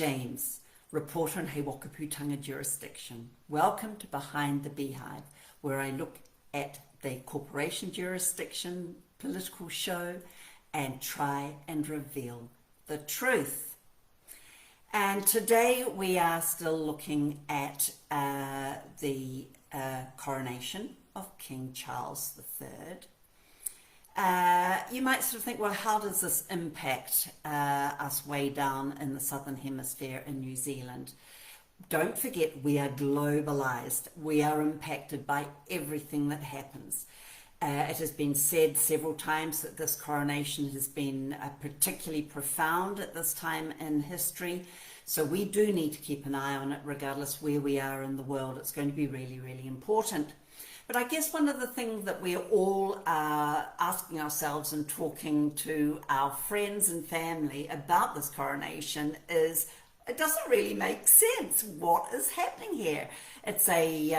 James, reporter in Hewakaputanga jurisdiction. Welcome to Behind the Beehive, where I look at the corporation jurisdiction political show and try and reveal the truth. And today we are still looking at the coronation of King Charles III. You might sort of think, well, how does this impact us way down in the Southern Hemisphere in New Zealand? Don't forget, we are globalized. We are impacted by everything that happens. It has been said several times that this coronation has been particularly profound at this time in history. So we do need to keep an eye on it regardless where we are in the world. It's going to be really, really important. But I guess one of the things that we're all asking ourselves and talking to our friends and family about this coronation is, it doesn't really make sense. What is happening here? It's a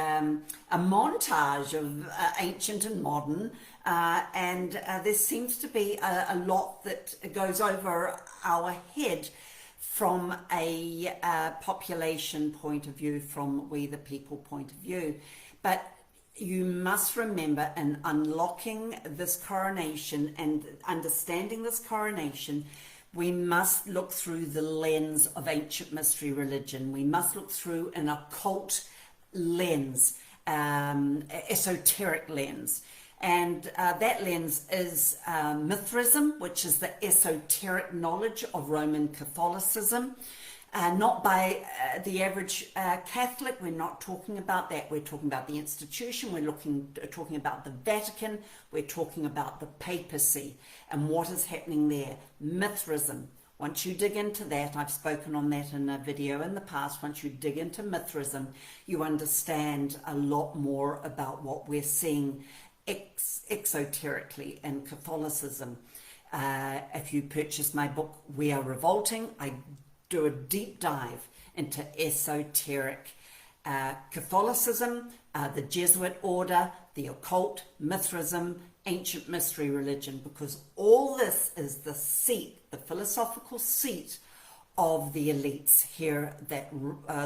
montage of ancient and modern, and there seems to be a lot that goes over our head from a population point of view, from we the people point of view. But you must remember, in unlocking this coronation and understanding this coronation, we must look through the lens of ancient mystery religion. We must look through an occult lens, esoteric lens. And that lens is Mithraism, which is the esoteric knowledge of Roman Catholicism. Not by the average Catholic. We're not talking about that. We're talking about the institution. We're talking about the Vatican. We're talking about the papacy and what is happening there. Mithraism. Once you dig into that, I've spoken on that in a video in the past, once you dig into Mithraism, you understand a lot more about what we're seeing exoterically in Catholicism. If you purchase my book, We Are Revolting, I do a deep dive into esoteric Catholicism, the Jesuit order, the occult, Mithraism, ancient mystery religion, because all this is the seat, the philosophical seat of the elites here, that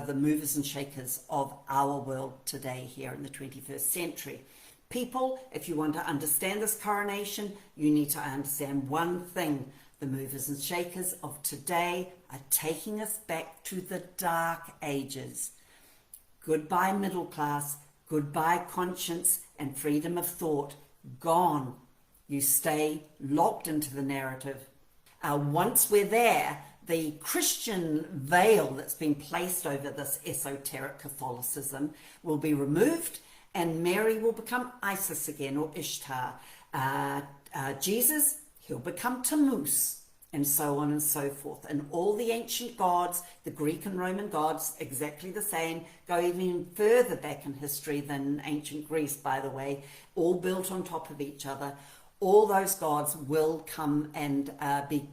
the movers and shakers of our world today here in the 21st century. People, if you want to understand this coronation, you need to understand one thing. The movers and shakers of today are taking us back to the dark ages. Goodbye middle class, goodbye conscience and freedom of thought. Gone. You stay locked into the narrative. Once we're there, the Christian veil that's been placed over this esoteric Catholicism will be removed, and Mary will become Isis again, or Ishtar. Jesus, he'll become Tammuz, and so on and so forth. And all the ancient gods, the Greek and Roman gods, exactly the same, go even further back in history than ancient Greece, by the way, all built on top of each other. All those gods will come and be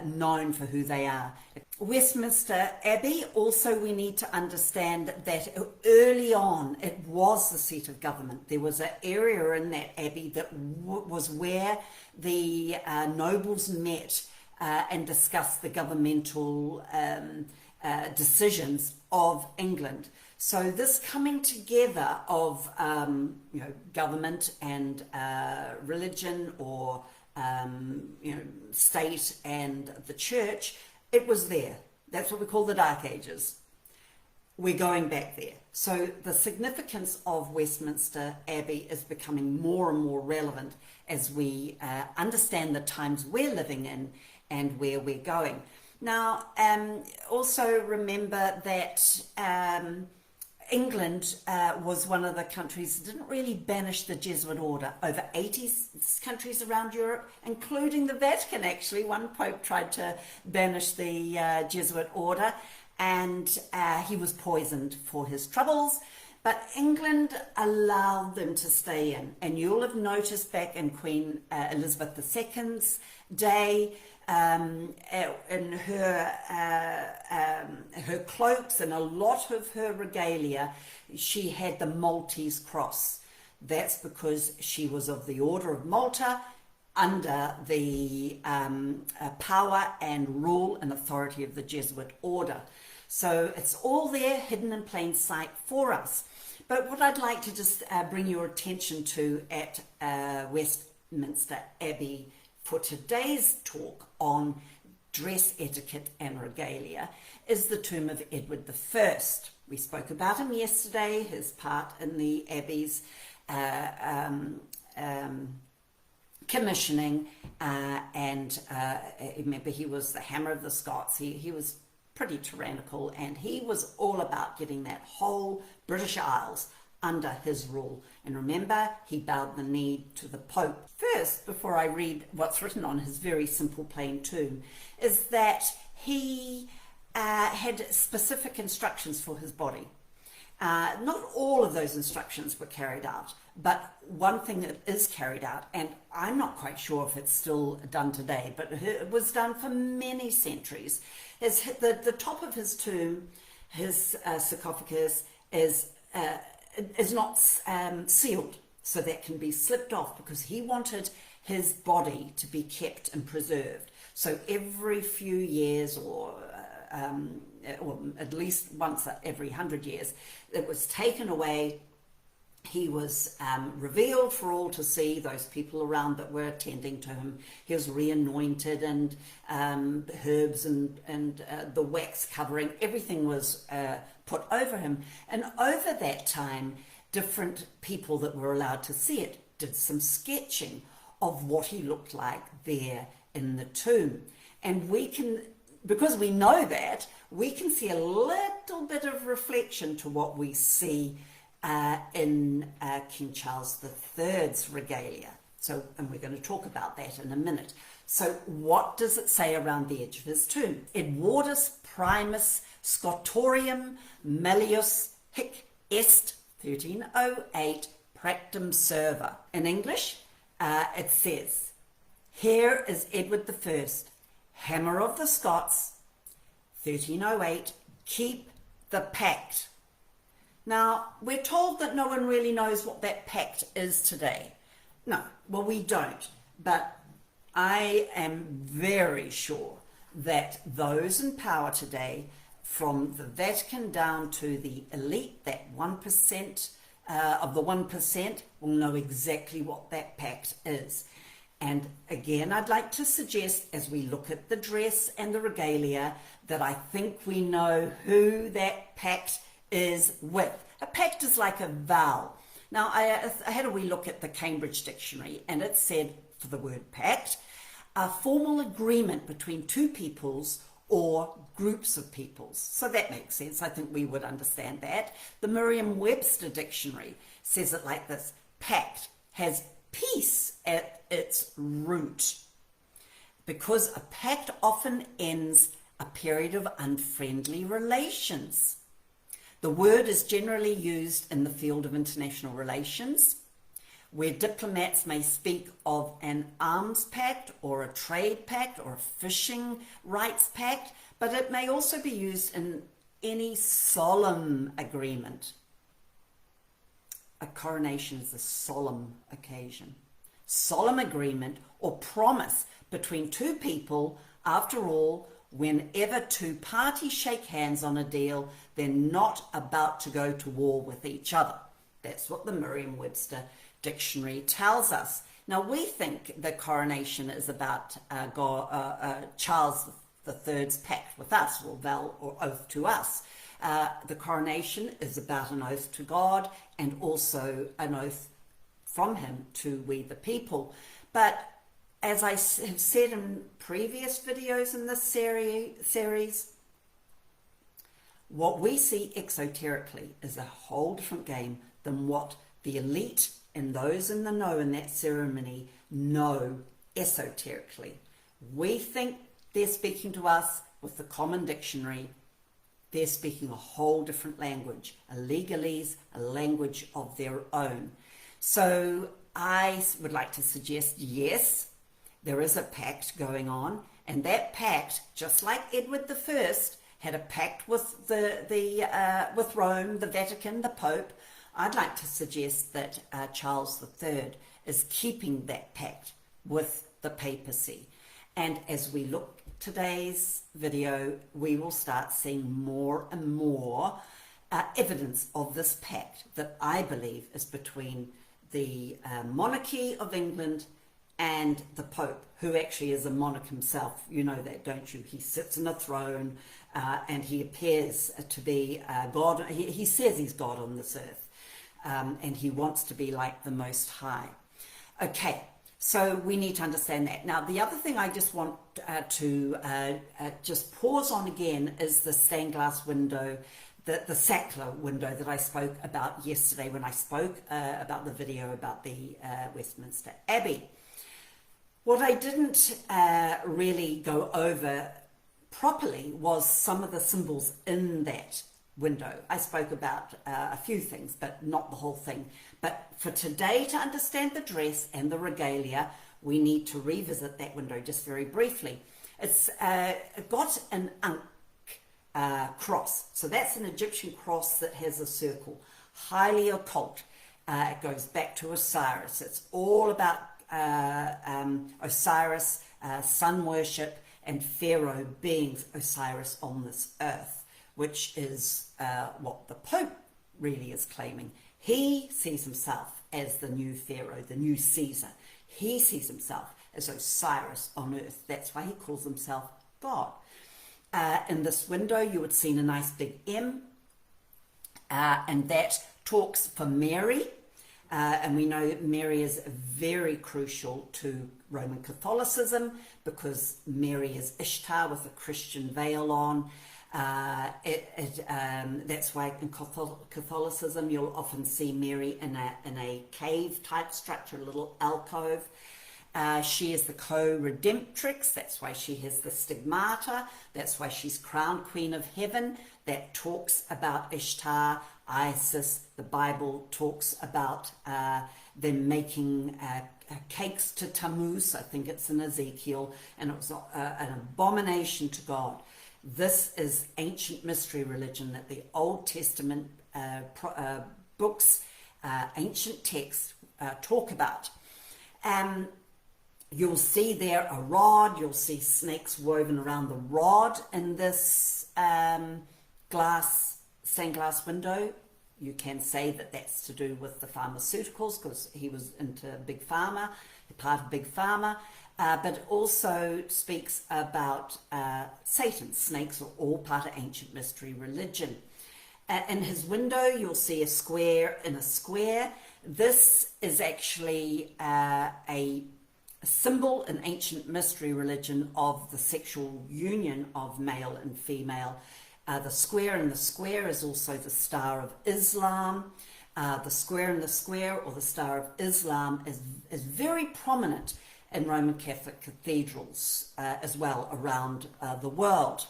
known for who they are. Westminster Abbey, also we need to understand that early on it was the seat of government. There was an area in that abbey that was where the nobles met and discussed the governmental decisions of England. So this coming together of government and religion, or state and the church, it was there. That's what we call the Dark Ages. We're going back there. So the significance of Westminster Abbey is becoming more and more relevant as we understand the times we're living in and where we're going. Now, also remember that England was one of the countries that didn't really banish the Jesuit order. Over 80 countries around Europe, including the Vatican, actually. One pope tried to banish the Jesuit order, and he was poisoned for his troubles. But England allowed them to stay in. And you'll have noticed back in Queen Elizabeth II's day, in her cloaks and a lot of her regalia, she had the Maltese cross. That's because she was of the Order of Malta, under the power and rule and authority of the Jesuit order. So it's all there, hidden in plain sight for us. But what I'd like to just bring your attention to at Westminster Abbey for today's talk on dress etiquette and regalia is the tomb of Edward I. We spoke about him yesterday, his part in the Abbey's commissioning, and remember, he was the hammer of the Scots. He was pretty tyrannical, and he was all about getting that whole British Isles under his rule. And remember, he bowed the knee to the Pope. First, before I read what's written on his very simple plain tomb, is that he had specific instructions for his body. Not all of those instructions were carried out, but one thing that is carried out, and I'm not quite sure if it's still done today, but it was done for many centuries, is the top of his tomb, his sarcophagus, is not sealed, so that can be slipped off, because he wanted his body to be kept and preserved. So every few years, or at least once every 100 years, it was taken away. He was revealed for all to see, those people around that were attending to him. He was re-anointed, and herbs and the wax covering, everything was put over him. And over that time, different people that were allowed to see it did some sketching of what he looked like there in the tomb. And we can, because we know that, we can see a little bit of reflection to what we see in King Charles III's regalia. So, and we're going to talk about that in a minute. So what does it say around the edge of his tomb? Edwardus primus Scotorium melius hic est 1308 practum serva. In English, it says, here is Edward I, hammer of the Scots, 1308, keep the pact. Now, we're told that no one really knows what that pact is today. No, well, we don't. But I am very sure that those in power today, from the Vatican down to the elite, that 1% of the 1%, will know exactly what that pact is. And again, I'd like to suggest, as we look at the dress and the regalia, that I think we know who that pact is with. A pact is like a vow. Now, I had a wee look at the Cambridge Dictionary, and it said, for the word pact, a formal agreement between two peoples or groups of peoples. So that makes sense. I think we would understand that. The Merriam-Webster Dictionary says it like this: pact has peace at its root, because a pact often ends a period of unfriendly relations. The word is generally used in the field of international relations, where diplomats may speak of an arms pact or a trade pact or a fishing rights pact, but it may also be used in any solemn agreement. A coronation is a solemn occasion. Solemn agreement or promise between two people. After all, whenever two parties shake hands on a deal, they're not about to go to war with each other. That's what the Merriam-Webster Dictionary tells us. Now, we think the coronation is about Charles III's pact with us, or vow or oath to us. The coronation is about an oath to God, and also an oath from him to we the people. But as I have said in previous videos in this series, what we see exoterically is a whole different game than what the elite and those in the know in that ceremony know esoterically. We think they're speaking to us with the common dictionary. They're speaking a whole different language, a legalese, a language of their own. So I would like to suggest, yes, there is a pact going on, and that pact, just like Edward I had a pact with with Rome, the Vatican, the Pope, I'd like to suggest that Charles III is keeping that pact with the papacy. And as we look today's video, we will start seeing more and more evidence of this pact that I believe is between the monarchy of England and the Pope, who actually is a monarch himself. You know that, don't you? He sits on a throne and he appears to be God. He says he's God on this earth, and he wants to be like the Most High. Okay, so we need to understand that. Now, the other thing I just want to just pause on again is the stained glass window, the sackler window that I spoke about yesterday when I spoke about the video about the Westminster Abbey. What I didn't really go over properly was some of the symbols in that window. I spoke about a few things, but not the whole thing. But for today, to understand the dress and the regalia, we need to revisit that window just very briefly. It's got an Ankh cross. So that's an Egyptian cross that has a circle, highly occult. It goes back to Osiris. It's all about Osiris, sun worship, and Pharaoh being Osiris on this earth, which is what the Pope really is claiming. He sees himself as the new Pharaoh, the new Caesar. He sees himself as Osiris on earth. That's why he calls himself God. In this window, you would see a nice big M, and that talks for Mary. And we know Mary is very crucial to Roman Catholicism because Mary is Ishtar with a Christian veil on. That's why in Catholicism you'll often see Mary in a cave type structure, a little alcove. She is the co-redemptrix. That's why she has the stigmata. That's why she's crowned Queen of Heaven. That talks about Ishtar, Isis. The Bible talks about them making cakes to Tammuz. I think it's in Ezekiel, and it was an abomination to God. This is ancient mystery religion that the Old Testament books, ancient texts talk about. You'll see there a rod. You'll see snakes woven around the rod in this stained glass window. You can say that that's to do with the pharmaceuticals because he was into Big Pharma, part of Big Pharma. But it also speaks about Satan. Snakes are all part of ancient mystery religion. In his window, you'll see a square in a square. This is actually a symbol in ancient mystery religion of the sexual union of male and female. The square in the square is also the Star of Islam. The square in the square, or the Star of Islam, is very prominent in Roman Catholic cathedrals as well around the world.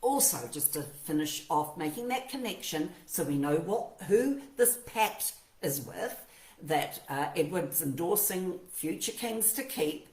Also, just to finish off making that connection so we know who this pact is with, that Edward's endorsing future kings to keep.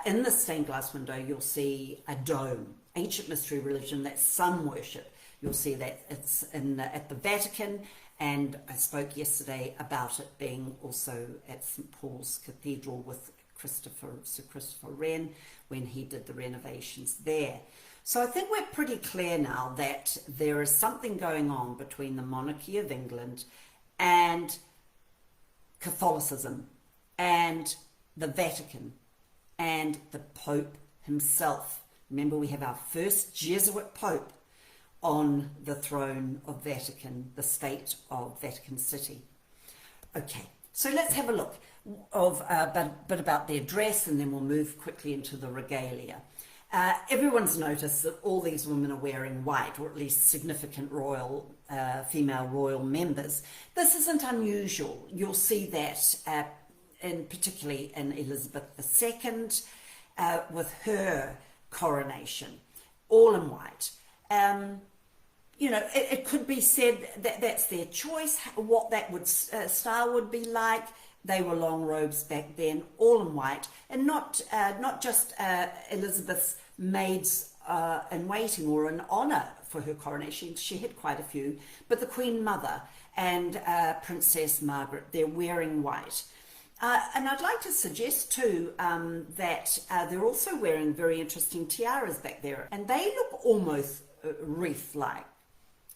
In the stained glass window, you'll see a dome, ancient mystery religion, that's sun worship. You'll see that it's at the Vatican, and I spoke yesterday about it being also at St. Paul's Cathedral with Sir Christopher Wren when he did the renovations there. So I think we're pretty clear now that there is something going on between the monarchy of England and Catholicism and the Vatican and the Pope himself. Remember, we have our first Jesuit Pope on the throne of Vatican, the state of Vatican City. Okay, so let's have a look of a bit about their dress, and then we'll move quickly into the regalia. Everyone's noticed that all these women are wearing white, or at least significant royal, female royal members. This isn't unusual. You'll see that particularly in Elizabeth II with her coronation, all in white. You know, it could be said that that's their choice, what that style would be like. They were long robes back then, all in white, and not just Elizabeth's maids in waiting or in honour for her coronation. She had quite a few, but the Queen Mother and Princess Margaret, they're wearing white. And I'd like to suggest too that they're also wearing very interesting tiaras back there, and they look almost wreath-like,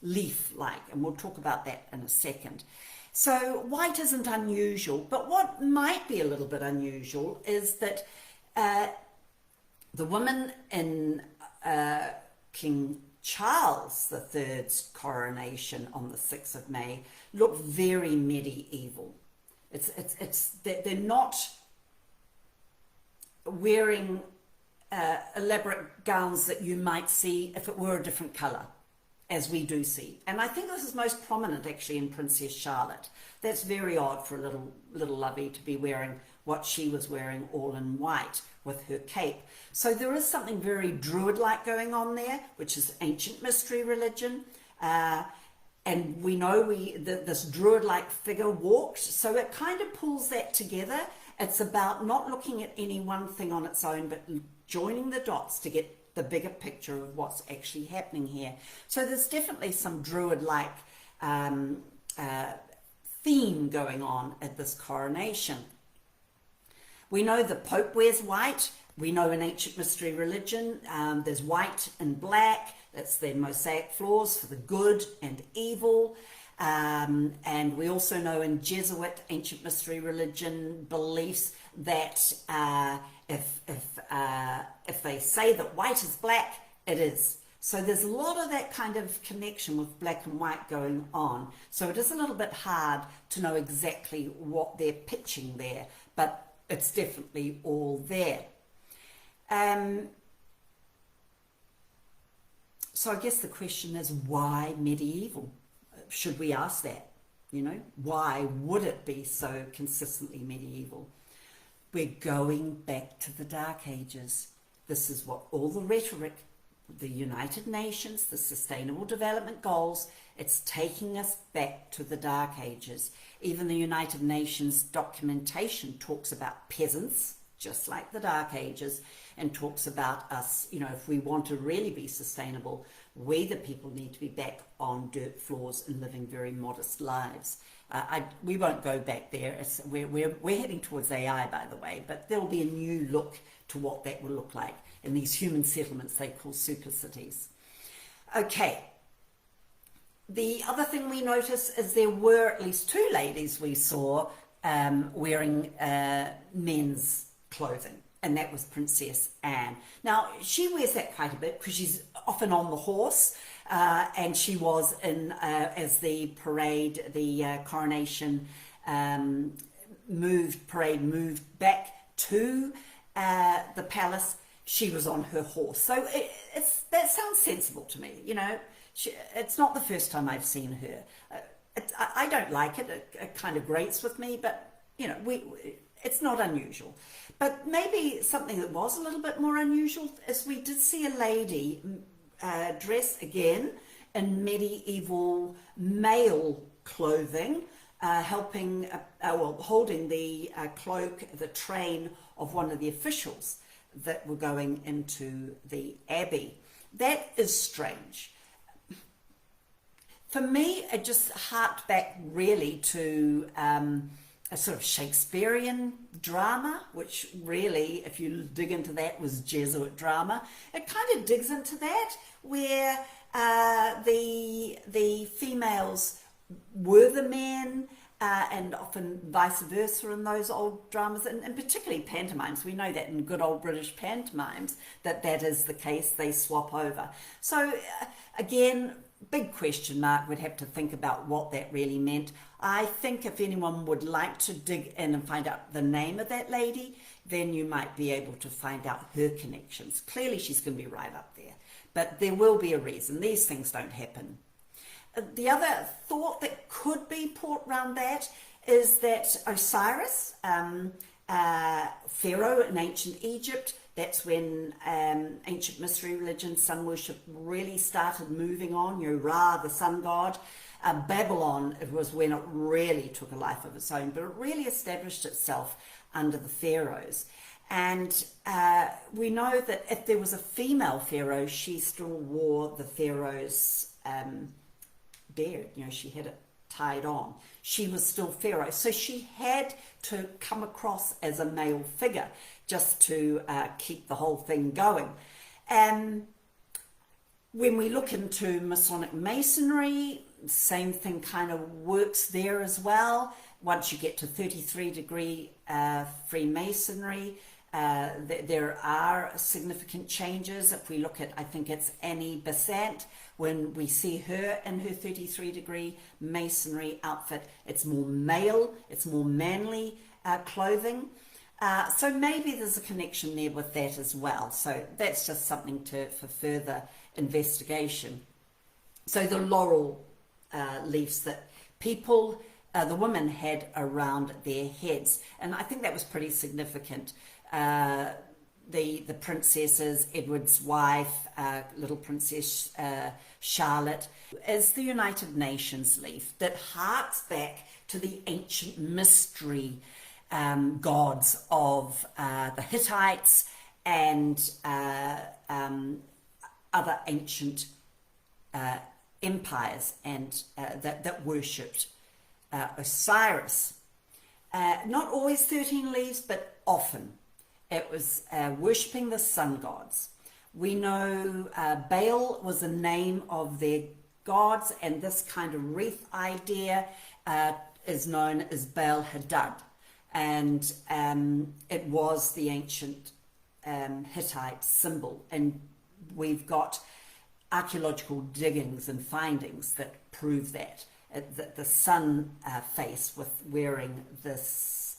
leaf-like, and we'll talk about that in a second. So white isn't unusual, but what might be a little bit unusual is that the women in King Charles III's coronation on the 6th of May look very medieval. They're not wearing elaborate gowns that you might see if it were a different colour, as we do see. And I think this is most prominent actually in Princess Charlotte. That's very odd for a little lovey to be wearing what she was wearing, all in white with her cape. So there is something very Druid-like going on there, which is ancient mystery religion. And we know this Druid-like figure walked, so it kind of pulls that together. It's about not looking at any one thing on its own, but joining the dots to get the bigger picture of what's actually happening here. So there's definitely some Druid-like theme going on at this coronation. We know the Pope wears white. We know in ancient mystery religion there's white and black. That's their mosaic floors for the good and evil. And we also know in Jesuit ancient mystery religion beliefs that if they say that white is black, it is. So there's a lot of that kind of connection with black and white going on. So it is a little bit hard to know exactly what they're pitching there, but it's definitely all there. So I guess the question is, why medieval? Should we ask that? You know, why would it be so consistently medieval? We're going back to the Dark Ages. This is what all the rhetoric, the United Nations, the Sustainable Development Goals, it's taking us back to the Dark Ages. Even the United Nations documentation talks about peasants, just like the Dark Ages, and talks about us, you know, if we want to really be sustainable, we the people need to be back on dirt floors and living very modest lives. We won't go back there. We're heading towards AI, by the way, but there'll be a new look to what that will look like in these human settlements they call super cities. Okay. The other thing we notice is there were at least two ladies we saw wearing men's clothing, and that was Princess Anne. Now, she wears that quite a bit because she's often on the horse, and she was in, as the parade, the coronation moved back to the palace, she was on her horse. So that sounds sensible to me, you know. It's not the first time I've seen her. I don't like it. It kind of grates with me, but, you know, it's not unusual. But maybe something that was a little bit more unusual is we did see a lady dressed again in medieval male clothing, holding the cloak, the train of one of the officials that were going into the abbey. That is strange. For me, it just harked back really to a sort of Shakespearean drama, which really, if you dig into that, was Jesuit drama. It kind of digs into that, where the females were the men, and often vice versa in those old dramas, and particularly pantomimes. We know that in good old British pantomimes that is the case. They swap over. So again, big question mark. We'd have to think about what that really meant. I think if anyone would like to dig in and find out the name of that lady, then you might be able to find out her connections. Clearly she's going to be right up there, but there will be a reason. These things don't happen. The other thought that could be put around that is that Osiris, Pharaoh in ancient Egypt, that's when ancient mystery religion, sun worship really started moving on. Ra, the sun god. Babylon, it was when it really took a life of its own, but it really established itself under the pharaohs. And we know that if there was a female pharaoh, she still wore the pharaoh's beard. You know, she had it tied on. She was still pharaoh, so she had to come across as a male figure just to keep the whole thing going. And when we look into Masonic Masonry, same thing kind of works there as well. Once you get to 33-degree Freemasonry, there are significant changes. If we look at, I think it's Annie Besant, when we see her in her 33-degree Masonry outfit, it's more male, it's more manly clothing. So maybe there's a connection there with that as well. So that's just something for further investigation. So the laurel leaves that people, the women had around their heads, and I think that was pretty significant. The princesses, Edward's wife, little Princess Charlotte, is the United Nations leaf that harks back to the ancient mystery gods of the Hittites and other ancient empires and that worshipped Osiris. Not always 13 leaves, but often. It was worshipping the sun gods. We know Baal was the name of their gods, and this kind of wreath idea is known as Baal Hadad. And it was the ancient Hittite symbol. And we've got archaeological diggings and findings that prove that the sun face with wearing this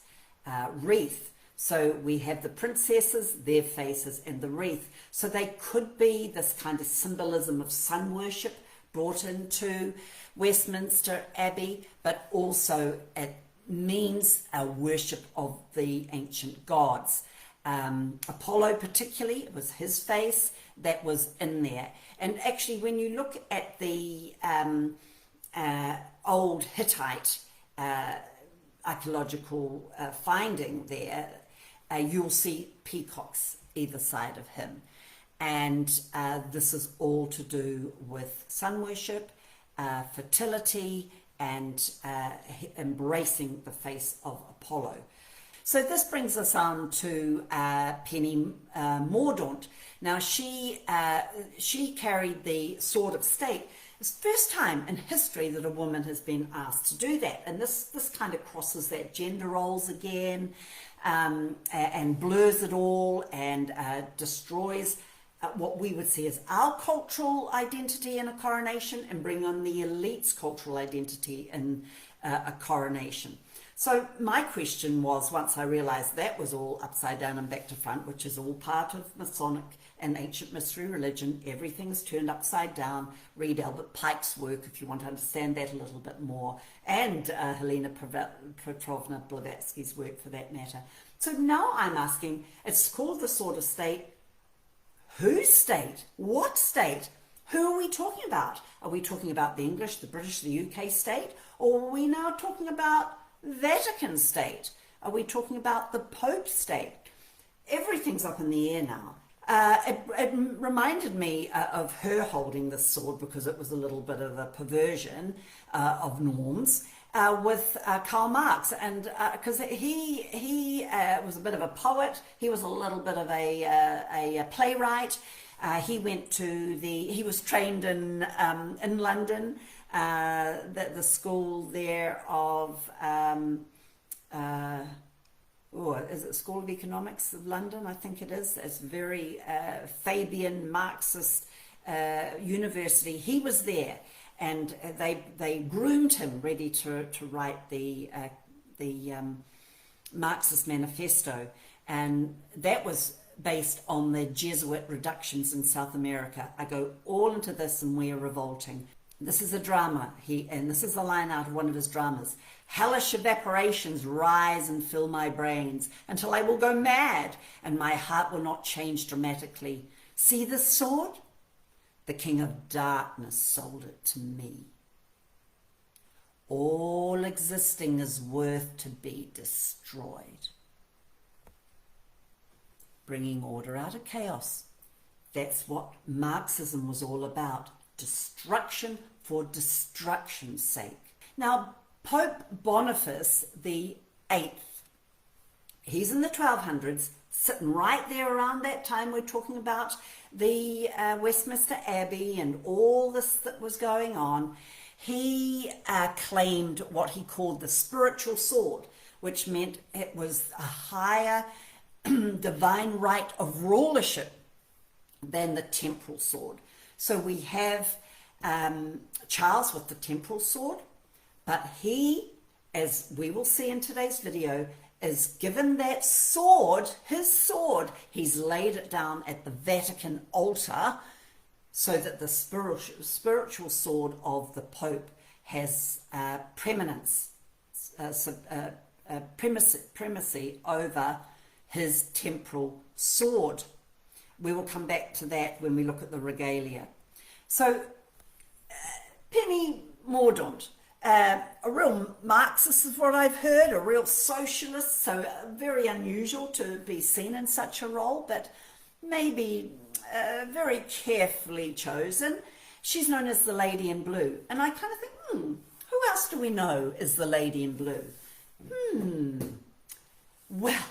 wreath. So we have the princesses, their faces, and the wreath. So they could be this kind of symbolism of sun worship brought into Westminster Abbey, but also it means a worship of the ancient gods. Apollo particularly, it was his face that was in there. And actually when you look at the old Hittite archaeological finding there, you'll see peacocks either side of him. And this is all to do with sun worship, fertility, and embracing the face of Apollo. So this brings us on to Penny Mordaunt. Now she carried the sword of state. It's the first time in history that a woman has been asked to do that, and this kind of crosses that gender roles again, and blurs it all, and destroys what we would see as our cultural identity in a coronation, and bring on the elite's cultural identity in a coronation. So my question was, once I realized that was all upside down and back to front, which is all part of Masonic and ancient mystery religion, everything's turned upside down. Read Albert Pike's work if you want to understand that a little bit more, and Helena Petrovna Blavatsky's work for that matter. So now I'm asking, it's called the Sword of State. Whose state? What state? Who are we talking about? Are we talking about the English, the British, the UK state? Or are we now talking about Vatican state? Are we talking about the Pope state? Everything's up in the air now. It reminded me of her holding this sword, because it was a little bit of a perversion of norms with Karl Marx, and because he was a bit of a poet, he was a little bit of a playwright. He was trained in London, the school there of is it School of Economics of London? I think it is. It's very Fabian Marxist university. He was there, and they groomed him ready to write the Marxist manifesto, and that was based on the Jesuit reductions in South America. I go all into this in We Are Revolting. This is a drama, and this is a line out of one of his dramas. Hellish evaporations rise and fill my brains until I will go mad, and my heart will not change dramatically. See this sword? The King of Darkness sold it to me. All existing is worth to be destroyed. Bringing order out of chaos. That's what Marxism was all about. Destruction for destruction's sake. Now, Pope Boniface the Eighth, he's in the 1200s, sitting right there around that time. We're talking about the Westminster Abbey and all this that was going on. He claimed what he called the spiritual sword, which meant it was a higher divine right of rulership than the temporal sword. So we have Charles with the temporal sword, but he, as we will see in today's video, is given that sword, his sword, he's laid it down at the Vatican altar so that the spiritual sword of the Pope has primacy over his temporal sword. We will come back to that when we look at the regalia. So, Penny Mordaunt, a real Marxist is what I've heard, a real socialist, so very unusual to be seen in such a role, but maybe very carefully chosen. She's known as the Lady in Blue, and I kind of think, who else do we know is the Lady in Blue? Well,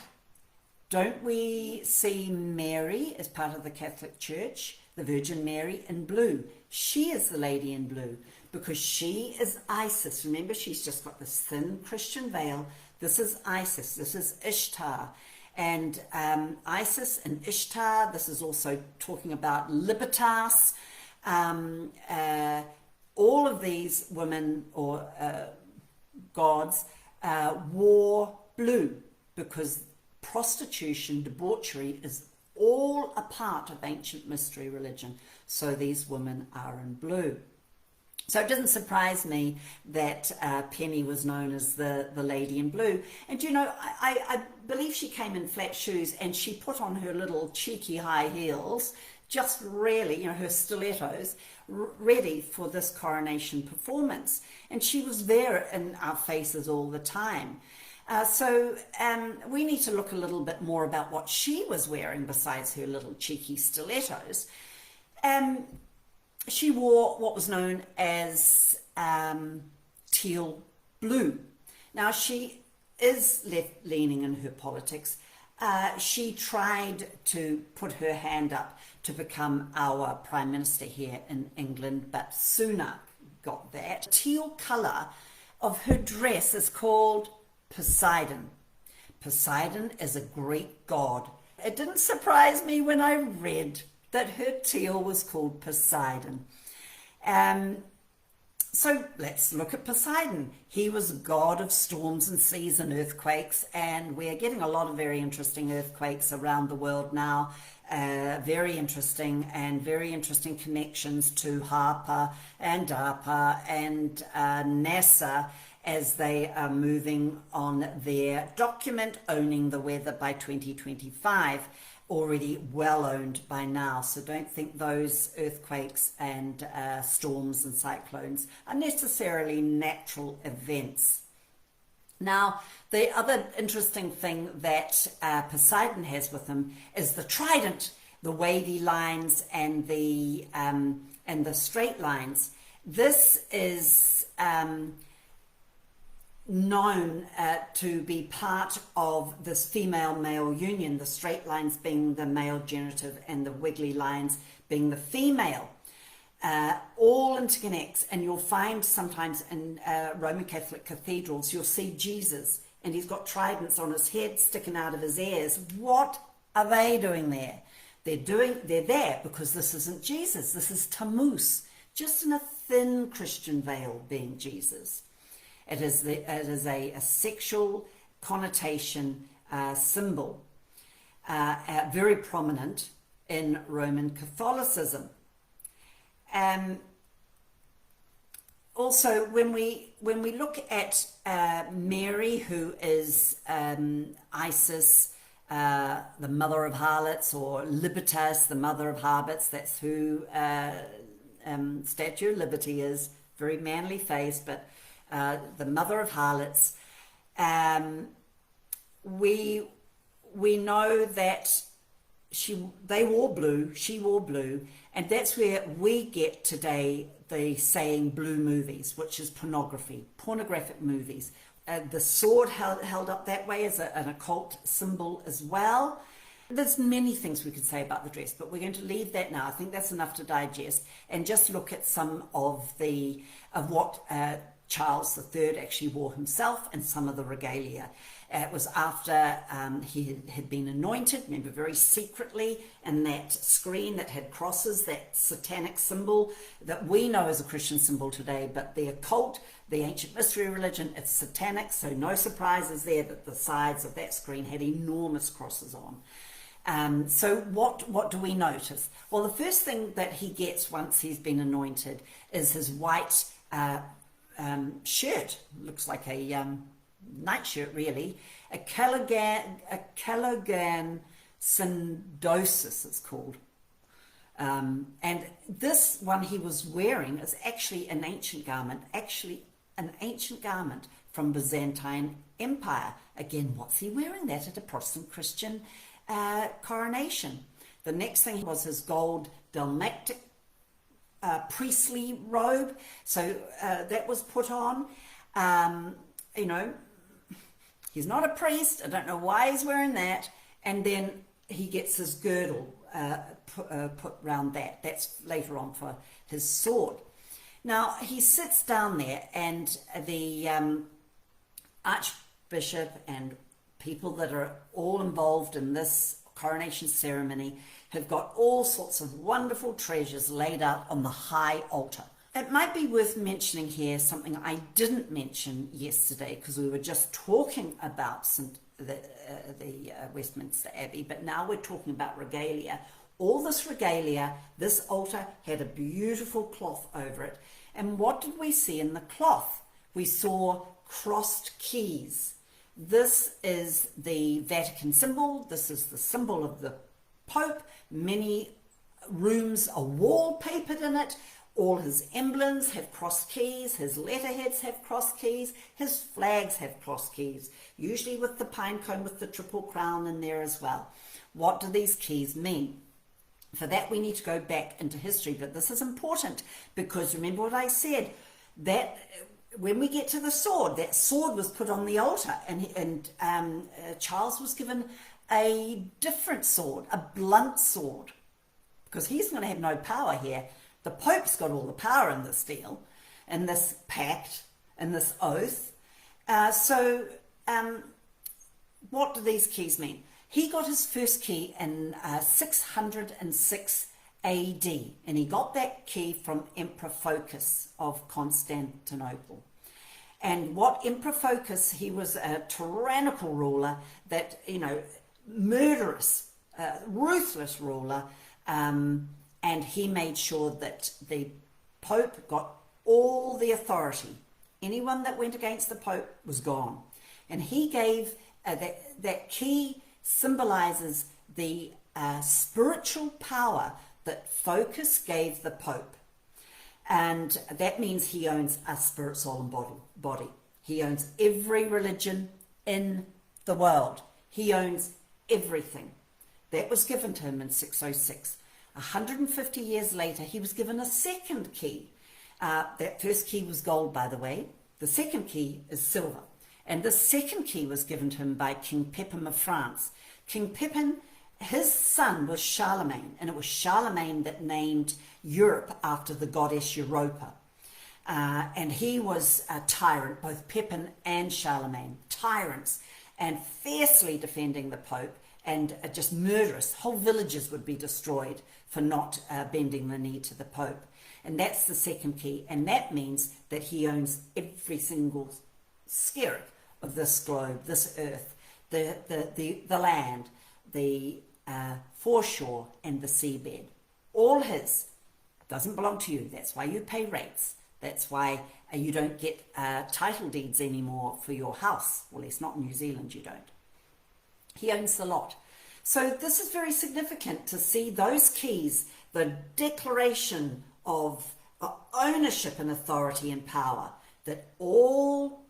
don't we see Mary as part of the Catholic Church, the Virgin Mary in blue? She is the Lady in Blue because she is Isis. Remember, she's just got this thin Christian veil. This is Isis. This is Ishtar. And Isis and Ishtar, this is also talking about Libertas. All of these women or gods wore blue because prostitution, debauchery is all a part of ancient mystery religion. So these women are in blue. So it doesn't surprise me that Penny was known as the Lady in Blue. And you know, I believe she came in flat shoes and she put on her little cheeky high heels, just really, you know, her stilettos, ready for this coronation performance. And she was there in our faces all the time. So we need to look a little bit more about what she was wearing besides her little cheeky stilettos. She wore what was known as teal blue. Now, she is left-leaning in her politics. She tried to put her hand up to become our Prime Minister here in England, but Sunak got that. The teal colour of her dress is called Poseidon. Poseidon is a Greek god. It didn't surprise me when I read that her teal was called Poseidon. So let's look at Poseidon. He was a god of storms and seas and earthquakes, and we're getting a lot of very interesting earthquakes around the world now. Very interesting connections to HARPA and DARPA and NASA as they are moving on their document owning the weather by 2025. Already well owned by now, so don't think those earthquakes and storms and cyclones are necessarily natural events. Now, the other interesting thing that Poseidon has with him is the trident, the wavy lines and the straight lines. This is known to be part of this female-male union, the straight lines being the male genitive and the wiggly lines being the female. All interconnects, and you'll find sometimes in Roman Catholic cathedrals, you'll see Jesus, and he's got tridents on his head sticking out of his ears. What are they doing there? They're there because this isn't Jesus. This is Tammuz, just in a thin Christian veil being Jesus. It is a sexual connotation symbol, very prominent in Roman Catholicism. Also, when we look at Mary, who is Isis, the mother of harlots, or Libertas, the mother of harlots, that's who Statue of Liberty is, very manly face, but the mother of harlots. We know that they wore blue, she wore blue, and that's where we get today the saying blue movies, which is pornographic movies. The sword held up that way as an occult symbol as well. There's many things we could say about the dress, but we're going to leave that now. I think that's enough to digest, and just look at some of what Charles III actually wore himself and some of the regalia. It was after he had been anointed, remember, very secretly, and that screen that had crosses, that satanic symbol that we know as a Christian symbol today, but the occult, the ancient mystery religion, it's satanic, so no surprises there that the sides of that screen had enormous crosses on. So what do we notice? Well, the first thing that he gets once he's been anointed is his white shirt. Looks like a nightshirt, really. A Calogan syndosis, it's called. And this one he was wearing is actually an ancient garment, from Byzantine Empire. Again, what's he wearing that at a Protestant Christian coronation? The next thing was his gold dalmatic priestly robe. So that was put on. You know, he's not a priest. I don't know why he's wearing that. And then he gets his girdle put round that. That's later on for his sword. Now, he sits down there, and the Archbishop and people that are all involved in this coronation ceremony have got all sorts of wonderful treasures laid out on the high altar. It might be worth mentioning here something I didn't mention yesterday, because we were just talking about the Westminster Abbey, but now we're talking about regalia. All this regalia, this altar had a beautiful cloth over it. And what did we see in the cloth? We saw crossed keys. This is the Vatican symbol. This is the symbol of the Pope. Many rooms are wallpapered in it. All his emblems have crossed keys. His letterheads have crossed keys. His flags have crossed keys, usually with the pine cone with the triple crown in there as well. What do these keys mean? For that, we need to go back into history, but this is important because remember what I said, that when we get to the sword, that sword was put on the altar, and Charles was given a different sword, a blunt sword, because he's going to have no power here. The Pope's got all the power in this deal, in this pact, in this oath. What do these keys mean? He got his first key in 606 AD, and he got that key from Emperor Phocas of Constantinople. And what Emperor Phocas, he was a tyrannical ruler, that, murderous, ruthless ruler, and he made sure that the Pope got all the authority. Anyone that went against the Pope was gone. And he gave that key symbolizes the spiritual power that Phocas gave the Pope. And that means he owns a spirit, soul, and body. He owns every religion in the world. He owns everything. That was given to him in 606. 150 years later, he was given a second key. That first key was gold, by the way. The second key is silver. And the second key was given to him by King Pepin of France. King Pepin, his son was Charlemagne, and it was Charlemagne that named Europe after the goddess Europa. And he was a tyrant, both Pepin and Charlemagne, tyrants, and fiercely defending the Pope, and just murderous. Whole villages would be destroyed for not bending the knee to the Pope. And that's the second key, and that means that he owns every single skerrick of this globe, this earth, the land, the foreshore, and the seabed. All his. Doesn't belong to you. That's why you pay rates. That's why you don't get title deeds anymore for your house. Well, it's not in New Zealand, you don't. He owns the lot. So this is very significant to see those keys, the declaration of ownership and authority and power that all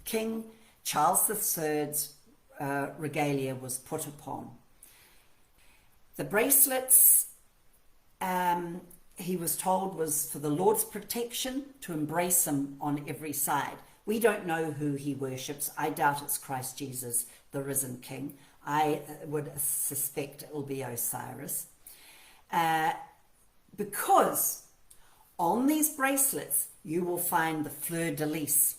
King Charles III's regalia was put upon. The bracelets he was told was for the Lord's protection, to embrace him on every side. We don't know who he worships. I doubt it's Christ Jesus, the risen King. I would suspect it will be Osiris. Because on these bracelets, you will find the fleur-de-lis.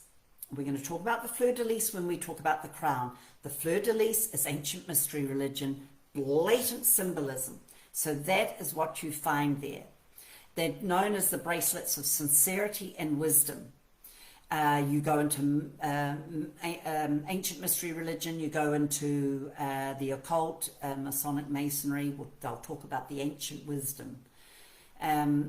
We're going to talk about the fleur-de-lis when we talk about the crown. The fleur-de-lis is ancient mystery religion, blatant symbolism. So that is what you find there. They're known as the bracelets of sincerity and wisdom. You go into ancient mystery religion, you go into the occult, Masonic masonry, they'll talk about the ancient wisdom.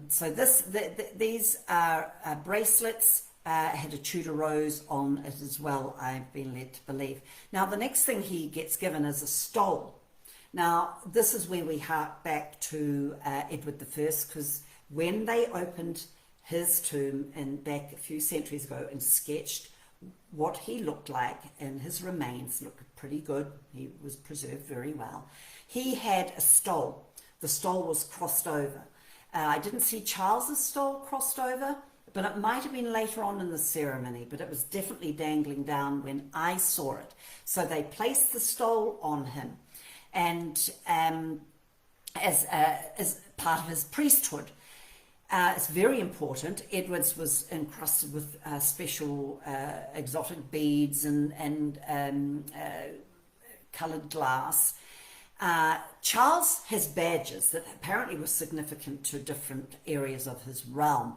So these are bracelets, had a Tudor rose on it as well, I've been led to believe. Now the next thing he gets given is a stole. Now this is where we hark back to Edward I, because when they opened his tomb and back a few centuries ago and sketched what he looked like, and his remains looked pretty good, he was preserved very well, he had a stole. The stole was crossed over. I didn't see Charles's stole crossed over, but it might have been later on in the ceremony, but it was definitely dangling down when I saw it. So they placed the stole on him, and as part of his priesthood. It's very important. Edward's was encrusted with special exotic beads and coloured glass. Charles has badges that apparently were significant to different areas of his realm,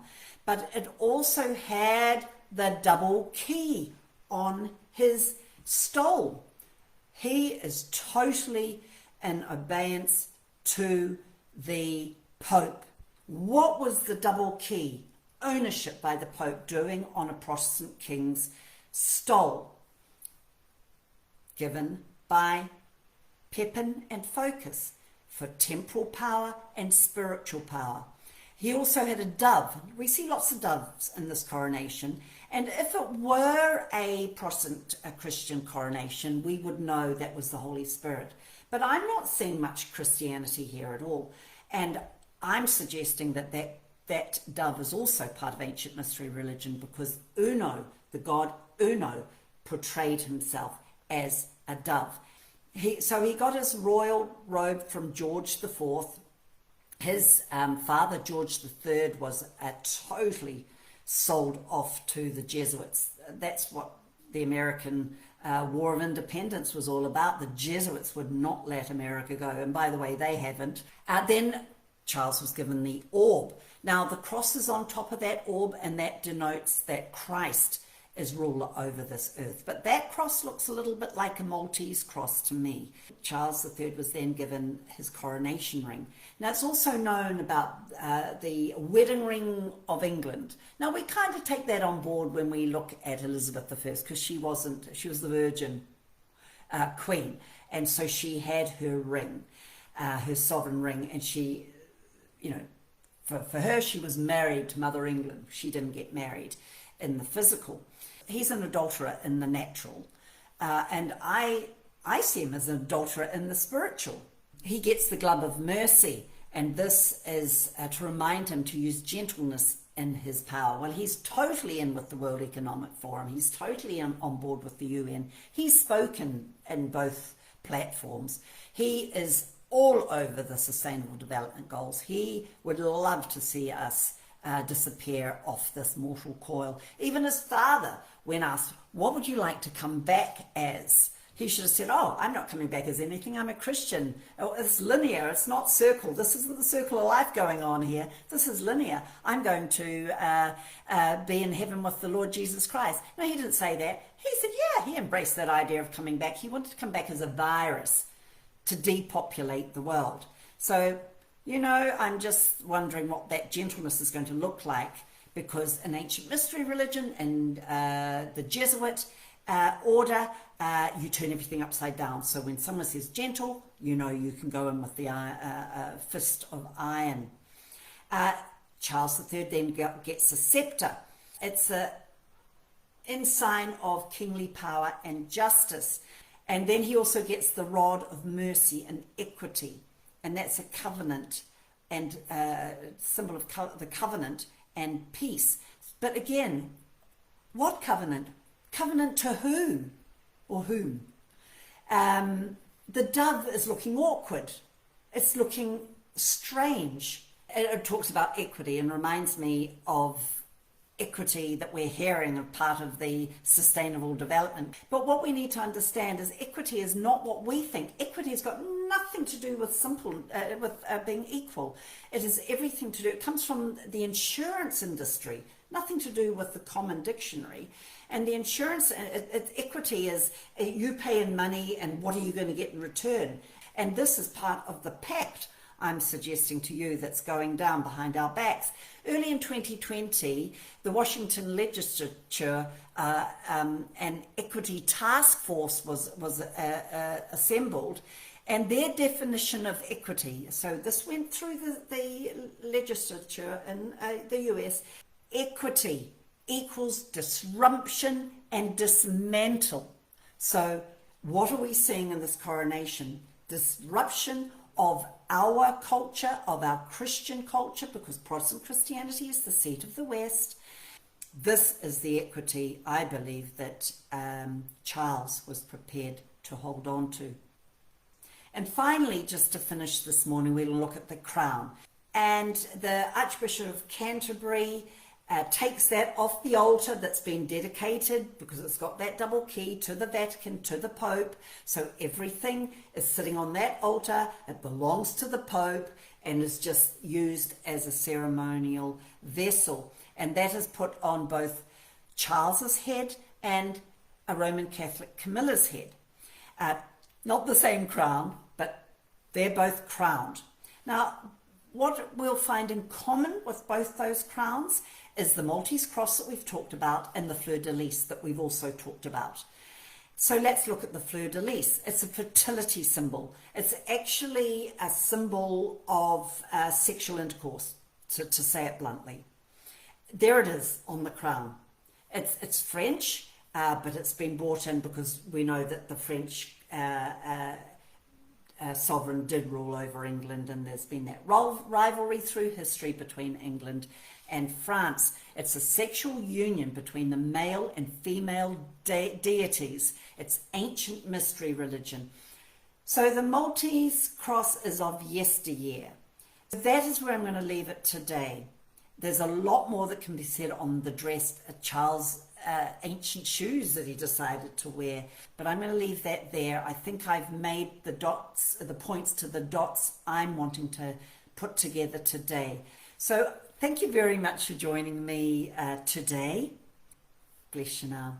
but it also had the double key on his stole. He is totally in obedience to the Pope. What was the double key ownership by the Pope doing on a Protestant king's stole? Given by Pepin and Phocas for temporal power and spiritual power. He also had a dove. We see lots of doves in this coronation, and if it were a Protestant, a Christian coronation, we would know that was the Holy Spirit. But I'm not seeing much Christianity here at all, and I'm suggesting that dove is also part of ancient mystery religion, because Uno, the god Uno, portrayed himself as a dove. So he got his royal robe from George IV. His father, George III, was totally sold off to the Jesuits. That's what the American War of Independence was all about. The Jesuits would not let America go, and by the way, they haven't. Then Charles was given the orb. Now the cross is on top of that orb, and that denotes that Christ is ruler over this earth. But that cross looks a little bit like a Maltese cross to me. Charles III was then given his coronation ring. Now it's also known about the wedding ring of England. Now we kind of take that on board when we look at Elizabeth I, because she was the Virgin Queen, and so she had her ring, her sovereign ring, and she, for her, she was married to Mother England. She didn't get married in the physical. He's an adulterer in the natural, and I see him as an adulterer in the spiritual. He gets the glove of mercy, and this is to remind him to use gentleness in his power. Well, he's totally in with the World Economic Forum. He's totally on board with the UN. He's spoken in both platforms. He is all over the Sustainable Development Goals. He would love to see us disappear off this mortal coil. Even his father, when asked, what would you like to come back as? He should have said, I'm not coming back as anything. I'm a Christian. Oh, it's linear. It's not circle. This isn't the circle of life going on here. This is linear. I'm going to be in heaven with the Lord Jesus Christ. No, he didn't say that. He said, he embraced that idea of coming back. He wanted to come back as a virus to depopulate the world. So, I'm just wondering what that gentleness is going to look like, because in ancient mystery religion and the Jesuit order, you turn everything upside down. So when someone says gentle, you can go in with the fist of iron. Charles III then gets a scepter. It's an ensign of kingly power and justice. And then he also gets the rod of mercy and equity. And that's a covenant and symbol of the covenant and peace. But again, what covenant? Covenant to who or whom? The dove is looking awkward. It's looking strange. It talks about equity and reminds me of equity that we're hearing of part of the sustainable development. But what we need to understand is equity is not what we think. Equity has got nothing to do with being equal. It is everything to do. It comes from the insurance industry, nothing to do with the common dictionary. And the insurance, equity is you pay in money and what are you going to get in return? And this is part of the pact I'm suggesting to you that's going down behind our backs. Early in 2020, the Washington legislature an equity task force was assembled, and their definition of equity, so this went through the legislature in the US, equity equals disruption and dismantle. So what are we seeing in this coronation? Disruption of our culture, of our Christian culture, because Protestant Christianity is the seat of the West. This is the equity, I believe, that Charles was prepared to hold on to. And finally, just to finish this morning, we'll look at the crown. And the Archbishop of Canterbury takes that off the altar that's been dedicated, because it's got that double key to the Vatican, to the Pope. So everything is sitting on that altar. It belongs to the Pope and is just used as a ceremonial vessel. And that is put on both Charles's head and a Roman Catholic Camilla's head. Not the same crown, but they're both crowned. Now, what we'll find in common with both those crowns is the Maltese cross that we've talked about and the fleur-de-lis that we've also talked about. So let's look at the fleur-de-lis. It's a fertility symbol. It's actually a symbol of sexual intercourse, to say it bluntly. There it is on the crown. It's French, but it's been brought in because we know that the French sovereign did rule over England, and there's been that rivalry through history between England and France. It's a sexual union between the male and female deities. It's ancient mystery religion. So the Maltese cross is of yesteryear. That is where I'm going to leave it today. There's a lot more that can be said on the dress, Charles' ancient shoes that he decided to wear, but I'm going to leave that there. I think I've made the points to the dots I'm wanting to put together today. So thank you very much for joining me today. Bless you now.